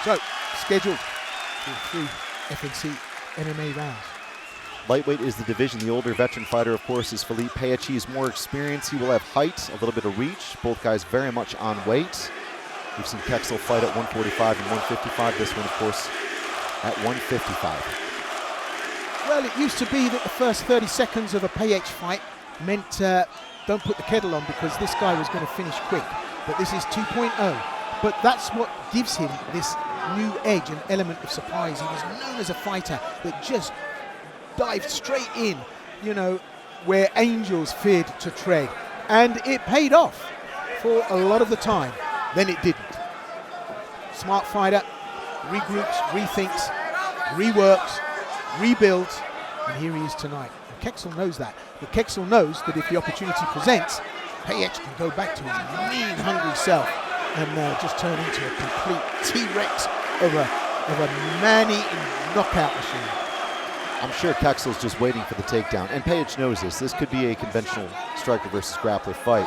So, scheduled for 3 FNC MMA rounds. Lightweight is the division. The older veteran fighter, of course, is Filip Pejić. He is more experienced. He will have height, a little bit of reach. Both guys very much on weight. We've seen Kexel fight at 145 and 155. This one, of course, at 155. Well, it used to be that the first 30 seconds of a Pejić fight meant don't put the kettle on because this guy was going to finish quick. But this is 2.0. But that's what gives him this new edge, an element of surprise. He was known as a fighter that just dived straight in, you know, where angels feared to tread. And it paid off for a lot of the time. Then it didn't. Smart fighter, regroups, rethinks, reworks, rebuilds, and here he is tonight. And Kexel knows that. But Kexel knows that if the opportunity presents, Pejić can go back to his mean, hungry self and just turn into a complete T-Rex of a man-eating knockout machine. I'm sure Kexel's just waiting for the takedown, and Pejić knows this. This could be a conventional striker versus grappler fight.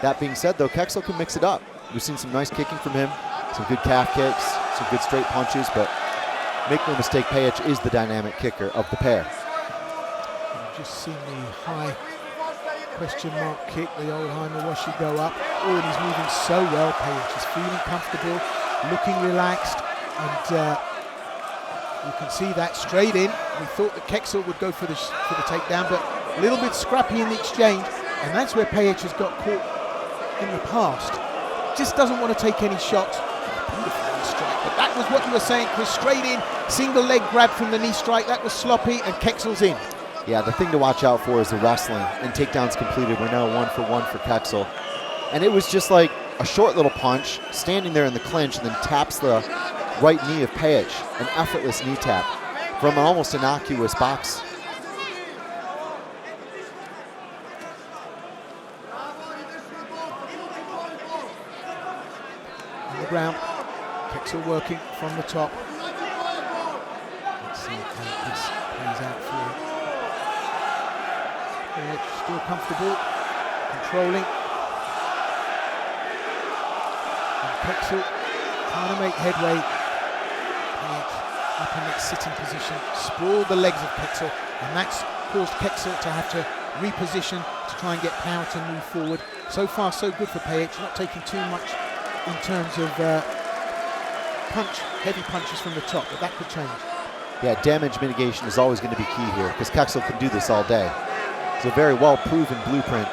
That being said, though, Kexel can mix it up. We've seen some nice kicking from him, some good calf kicks, some good straight punches, but make no mistake, Pejić is the dynamic kicker of the pair. You've just seen the high question mark kick, the old Heimer-Washi go up. Oh, and he's moving so well. Pejić is feeling comfortable, looking relaxed, and you can see that straight in. We thought that Kexel would go for the takedown, but a little bit scrappy in the exchange, and that's where Pejić has got caught in the past. Just doesn't want to take any shots. Beautiful knee strike, but that was what you were saying, Chris. Straight in, single leg grab from the knee strike. That was sloppy, and Kexel's in. Yeah, the thing to watch out for is the wrestling, and takedowns completed. We're now 1-for-1 for Kexel. And it was just like a short little punch, standing there in the clinch, and then taps the right knee of Pejić, an effortless knee tap from an almost innocuous box. On the ground, Kexel working from the top. Let's see how this plays out for him. Pejić still comfortable, controlling. And Kexel trying to make headway. Pejić up in that sitting position, sprawled the legs of Kexel, and that's caused Kexel to have to reposition to try and get power to move forward. So far, so good for Pejić, not taking too much in terms of heavy punches from the top, but that could change. Yeah, damage mitigation is always going to be key here, because Kexel can do this all day. It's a very well-proven blueprint.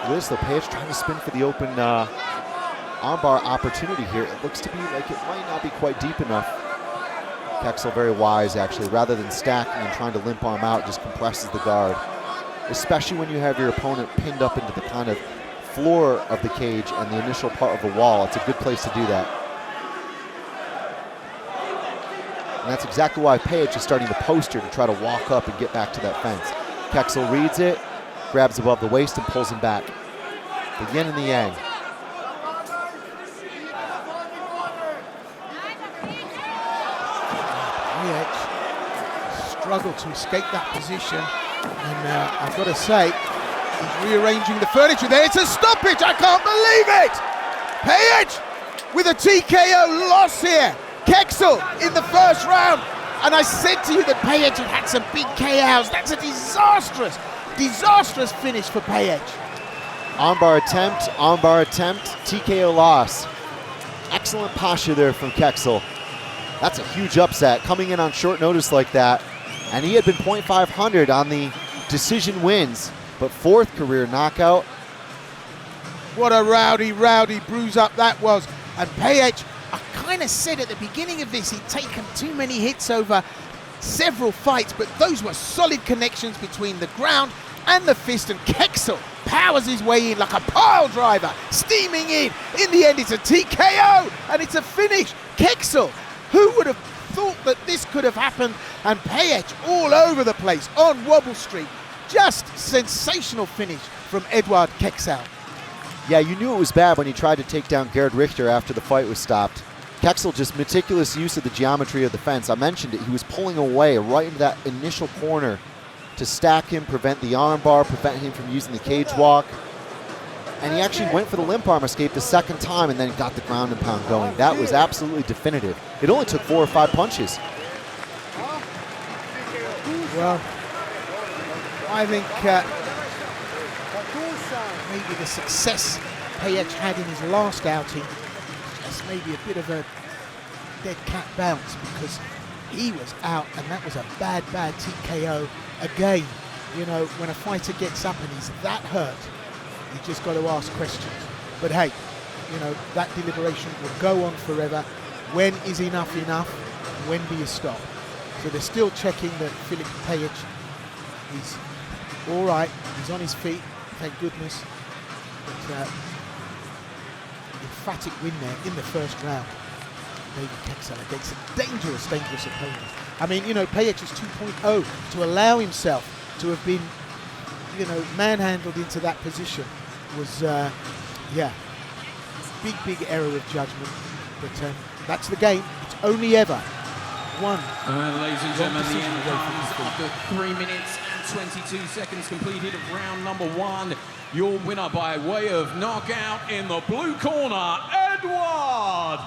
This, though, Pejić trying to spin for the open armbar opportunity here. It looks to be like it might not be quite deep enough. Kexel very wise, actually. Rather than stacking and trying to limp arm out, just compresses the guard. Especially when you have your opponent pinned up into the kind of floor of the cage and the initial part of the wall. It's a good place to do that. And that's exactly why Pejić is starting to poster to try to walk up and get back to that fence. Kexel reads it, grabs above the waist and pulls him back. The yin and the yang. Pejić struggled to escape that position, and I've got to say, he's rearranging the furniture there. It's a stoppage, I can't believe it! Pejić with a TKO loss here. Kexel in the first round, and I said to you that Pejić had some big KOs. That's a disastrous finish for Pejić. Armbar attempt, TKO loss. Excellent posture there from Kexel. That's a huge upset, coming in on short notice like that. And he had been .500 on the decision wins, but 4th career knockout. What a rowdy bruise up that was. And Pejić, I kind of said at the beginning of this, he'd taken too many hits over several fights, but those were solid connections between the ground and the fist, and Kexel powers his way in like a pile driver, steaming in. In the end, it's a TKO, and it's a finish. Kexel, who would have thought that this could have happened? And Pejić all over the place on Wobble Street. Just sensational finish from Eduard Kexel. Yeah, you knew it was bad when he tried to take down Gerhard Richter after the fight was stopped. Kexel, just meticulous use of the geometry of the fence. I mentioned it, he was pulling away right into that initial corner to stack him, prevent the armbar, prevent him from using the cage walk. And he actually went for the limp arm escape the second time and then got the ground and pound going. That was absolutely definitive. It only took 4 or 5 punches. Well, I think maybe the success Pejić had in his last outing just maybe a bit of a dead cat bounce, because he was out and that was a bad TKO again. You know, when a fighter gets up and he's that hurt, you just got to ask questions. But hey, you know, that deliberation will go on forever. When is enough enough? When do you stop? So they're still checking that Filip Pejić is all right. He's on his feet, thank goodness. But emphatic win there in the first round. Maybe Kexel against a dangerous opponent. I mean, you know, Pejić is 2.0. To allow himself to have been, you know, manhandled into that position was, yeah, big error of judgment. But that's the game. It's only ever one. Ladies and gentlemen, the end comes after 3 minutes and 22 seconds completed of round number 1. Your winner by way of knockout in the blue corner, Eduard